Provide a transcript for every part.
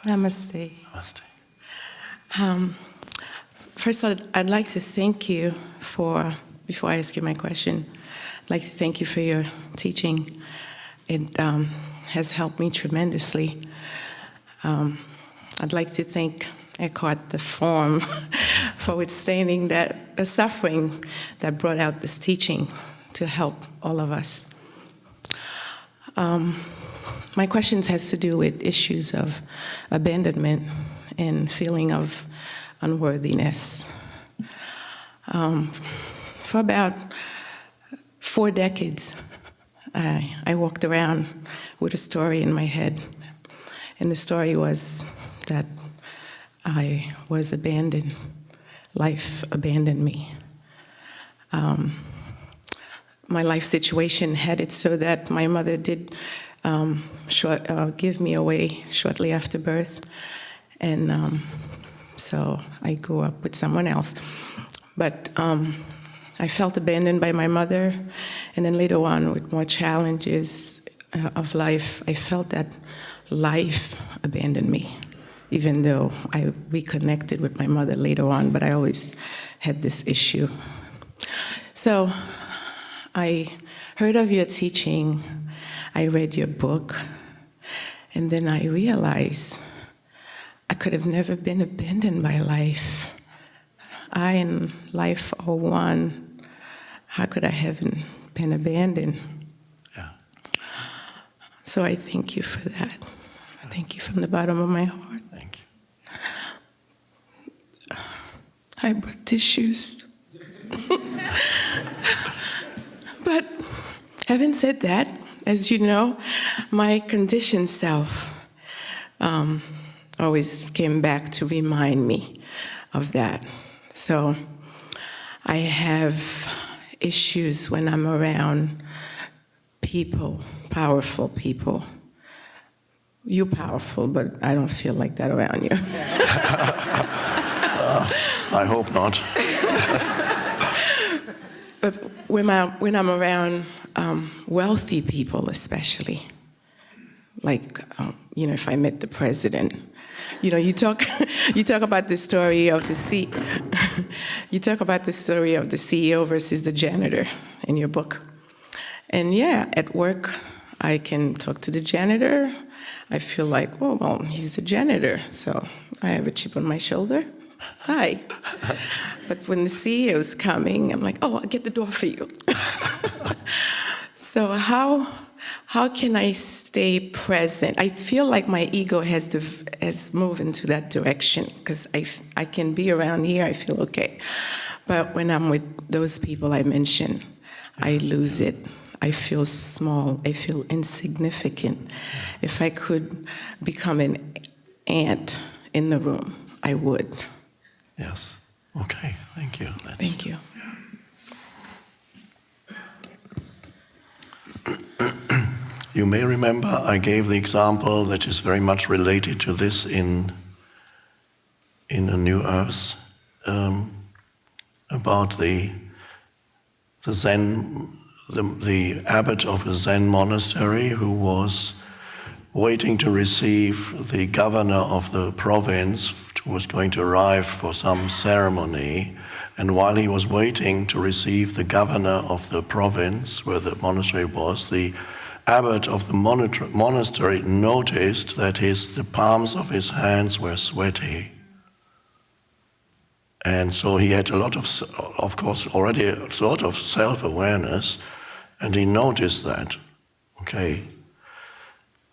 Namaste. Namaste. First, I'd like to thank you before I ask you my question, I'd like to thank you for your teaching. It has helped me tremendously. I'd like to thank Eckhart the form for withstanding the suffering that brought out this teaching to help all of us. My questions has to do with issues of abandonment and feeling of unworthiness. For about 4 decades, I walked around with a story in my head, and the story was that I was abandoned. Life abandoned me. My life situation had it so that my mother did give me away shortly after birth, and so I grew up with someone else. But I felt abandoned by my mother, and then later on, with more challenges of life, I felt that life abandoned me, even though I reconnected with my mother later on, but I always had this issue. So I heard of your teaching, I read your book, and then I realized I could have never been abandoned by life. I and life are one. How could I have been abandoned? Yeah. So I thank you for that. I thank you from the bottom of my heart. Thank you. I brought tissues. But having said that, as you know, my conditioned self always came back to remind me of that. So I have issues when I'm around people, powerful people. You're powerful, but I don't feel like that around you. I hope not. But when I'm around wealthy people, especially, like if I met the president, you talk about the story of the you talk about the story of the CEO versus the janitor in your book, and yeah, at work I can talk to the janitor. I feel like, oh well, he's the janitor, so I have a chip on my shoulder. Hi. But when the CEO's coming, I'm like, oh, I'll get the door for you. So how can I stay present? I feel like my ego has moved into that direction, because I can be around here, I feel okay. But when I'm with those people I mentioned, I lose it. I feel small, I feel insignificant. If I could become an ant in the room, I would. Yes. Okay. Thank you. Thank you. You may remember I gave the example that is very much related to this in A New Earth, about the Zen, the abbot of a Zen monastery who was waiting to receive the governor of the province who was going to arrive for some ceremony. And while he was waiting to receive the governor of the province where the monastery was, the abbot of the monastery noticed that the palms of his hands were sweaty. And so he had a lot of course, already a sort of self-awareness, and he noticed that. Okay.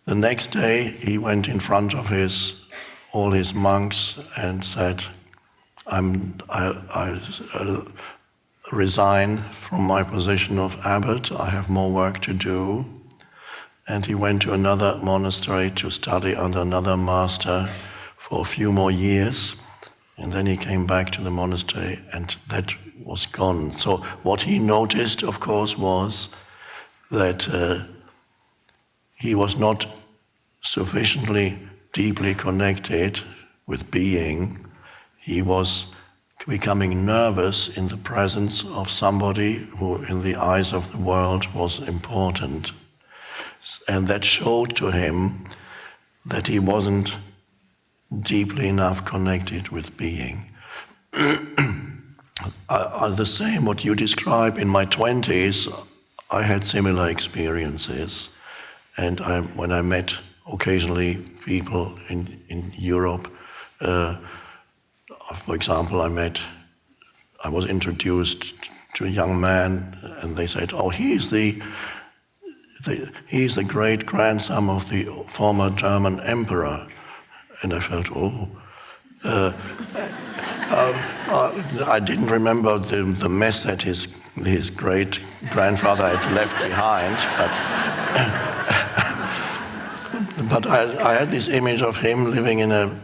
The next day, he went in front of all his monks and said, I resign from my position of abbot, I have more work to do. And he went to another monastery to study under another master for a few more years. And then he came back to the monastery, and that was gone. So what he noticed, of course, was that he was not sufficiently deeply connected with being. He was becoming nervous in the presence of somebody who, in the eyes of the world, was important. And that showed to him that he wasn't deeply enough connected with being. The same what you describe in my 20s, I had similar experiences. And when I met occasionally people in Europe, for example, I was introduced to a young man, and they said, "Oh, he's the great grandson of the former German emperor," and I felt, I didn't remember the mess that his great grandfather had left behind, but I had this image of him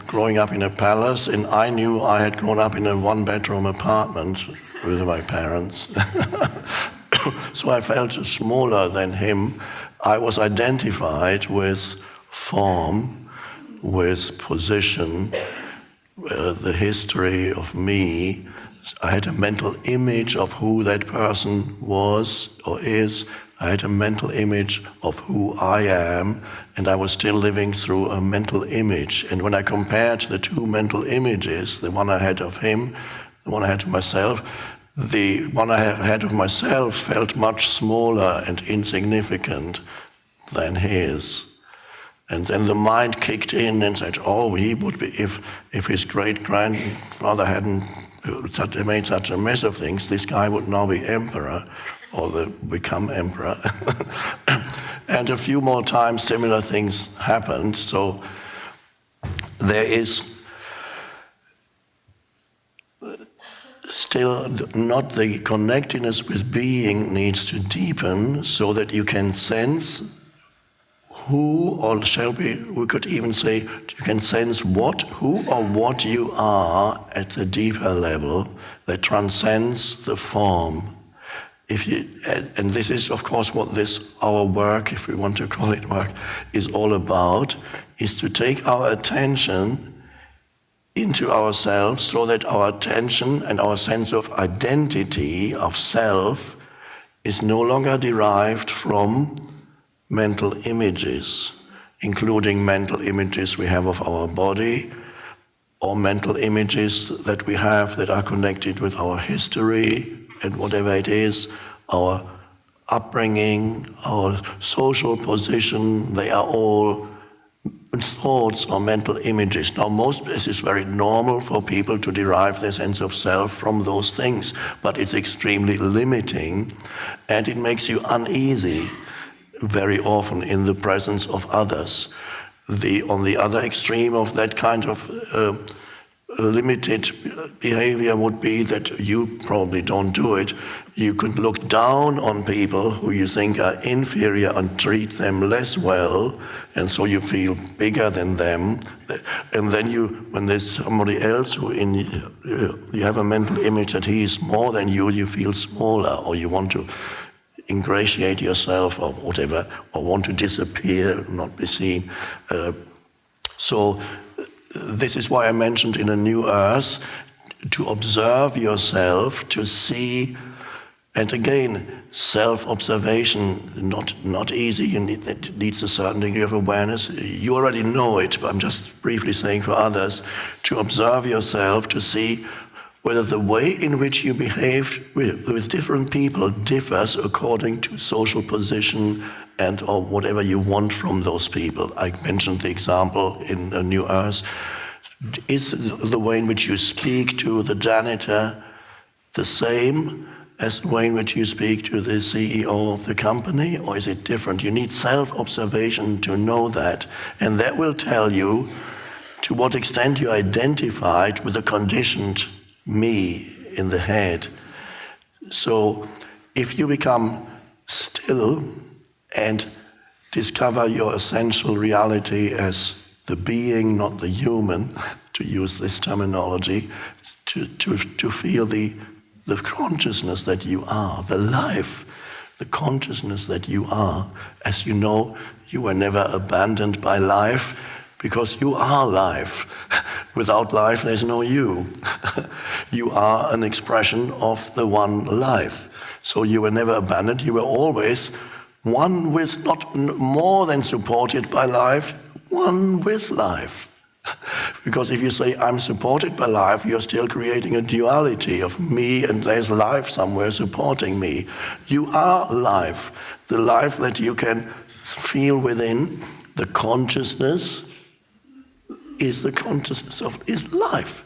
growing up in a palace, and I knew I had grown up in a one-bedroom apartment with my parents. So I felt smaller than him. I was identified with form, with position, the history of me. I had a mental image of who that person was or is. I had a mental image of who I am, and I was still living through a mental image. And when I compared the two mental images, the one I had of him, the one I had of myself, the one I had of myself felt much smaller and insignificant than his. And then the mind kicked in and said, "Oh, he would be, if his great-grandfather hadn't made such a mess of things, this guy would now be emperor, or become emperor." And a few more times similar things happened. So there is still not the connectedness with being needs to deepen so that you can sense who, or we could even say, you can sense who or what you are at the deeper level that transcends the form. And this is, of course, what our work, if we want to call it work, is all about, is to take our attention into ourselves so that our attention and our sense of identity, of self, is no longer derived from mental images, including mental images we have of our body, or mental images that we have that are connected with our history and whatever it is, our upbringing, our social position. They are all thoughts or mental images. Now, it is very normal for people to derive their sense of self from those things, but it's extremely limiting, and it makes you uneasy very often in the presence of others. On the other extreme of that kind of limited behavior would be that you probably don't do it. You could look down on people who you think are inferior and treat them less well, and so you feel bigger than them. And then when there's somebody else you have a mental image that he is more than you feel smaller, or you want to ingratiate yourself or whatever, or want to disappear, not be seen. So this is why I mentioned in A New Earth to observe yourself, to see, and again, self-observation, not easy. It needs a certain degree of awareness. You already know it, but I'm just briefly saying for others, to observe yourself, to see whether the way in which you behave with different people differs according to social position or whatever you want from those people. I mentioned the example in A New Earth. Is the way in which you speak to the janitor the same as the way in which you speak to the CEO of the company, or is it different? You need self-observation to know that, and that will tell you to what extent you identified with the conditioned me in the head. So if you become still and discover your essential reality as the being, not the human, to use this terminology, to feel the consciousness that you are, the life, the consciousness that you are. As you know, you were never abandoned by life, because you are life. Without life, there's no you. You are an expression of the one life. So you were never abandoned. You were always one with, not more than supported by life, one with life. Because if you say, I'm supported by life, you're still creating a duality of me and there's life somewhere supporting me. You are life, the life that you can feel within. The consciousness is the consciousness of is life.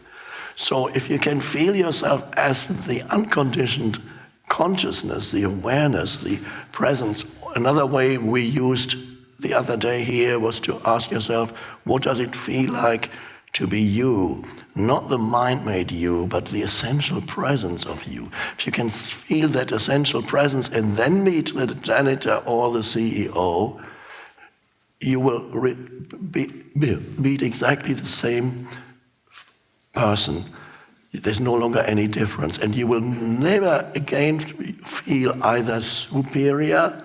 So if you can feel yourself as the unconditioned consciousness, the awareness, the presence. Another way we used the other day here was to ask yourself, what does it feel like to be you? Not the mind-made you, but the essential presence of you. If you can feel that essential presence and then meet the janitor or the CEO, you will meet exactly the same person. There's no longer any difference, and you will never again feel either superior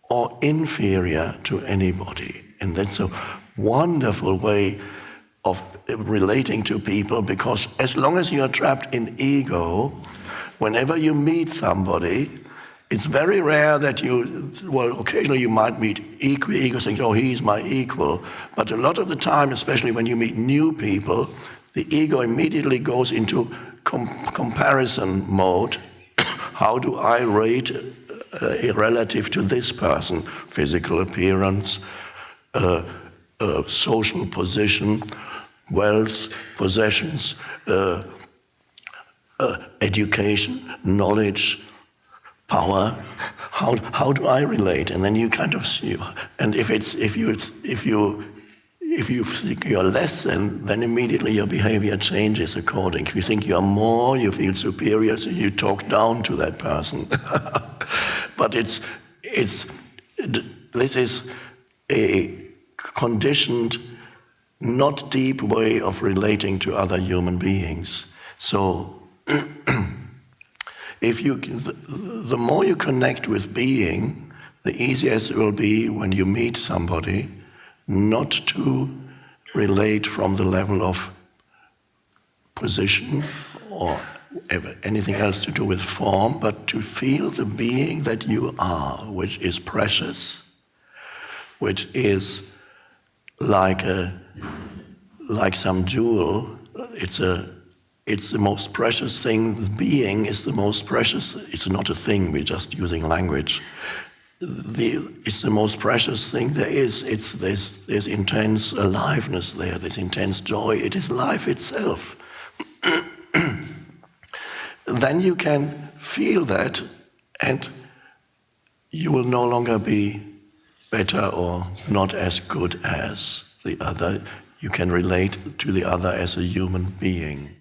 or inferior to anybody. And that's a wonderful way of relating to people, because as long as you are trapped in ego, whenever you meet somebody, it's very rare that occasionally you might meet ego, think, oh, he's my equal. But a lot of the time, especially when you meet new people, the ego immediately goes into comparison mode. How do I rate relative to this person? Physical appearance, social position, wealth, possessions, education, knowledge, power. How do I relate? And then you kind of see. And if you think you're less than, then immediately your behavior changes according. If you think you're more, you feel superior, so you talk down to that person. But this is a conditioned, not deep way of relating to other human beings. So the more you connect with being, the easier it will be when you meet somebody not to relate from the level of position or anything else to do with form, but to feel the being that you are, which is precious, which is like some jewel. It's the most precious thing. The being is the most precious. It's not a thing, we're just using language. It's the most precious thing there is. There's intense aliveness there, there's intense joy. It is life itself. Then you can feel that, and you will no longer be better or not as good as the other. You can relate to the other as a human being.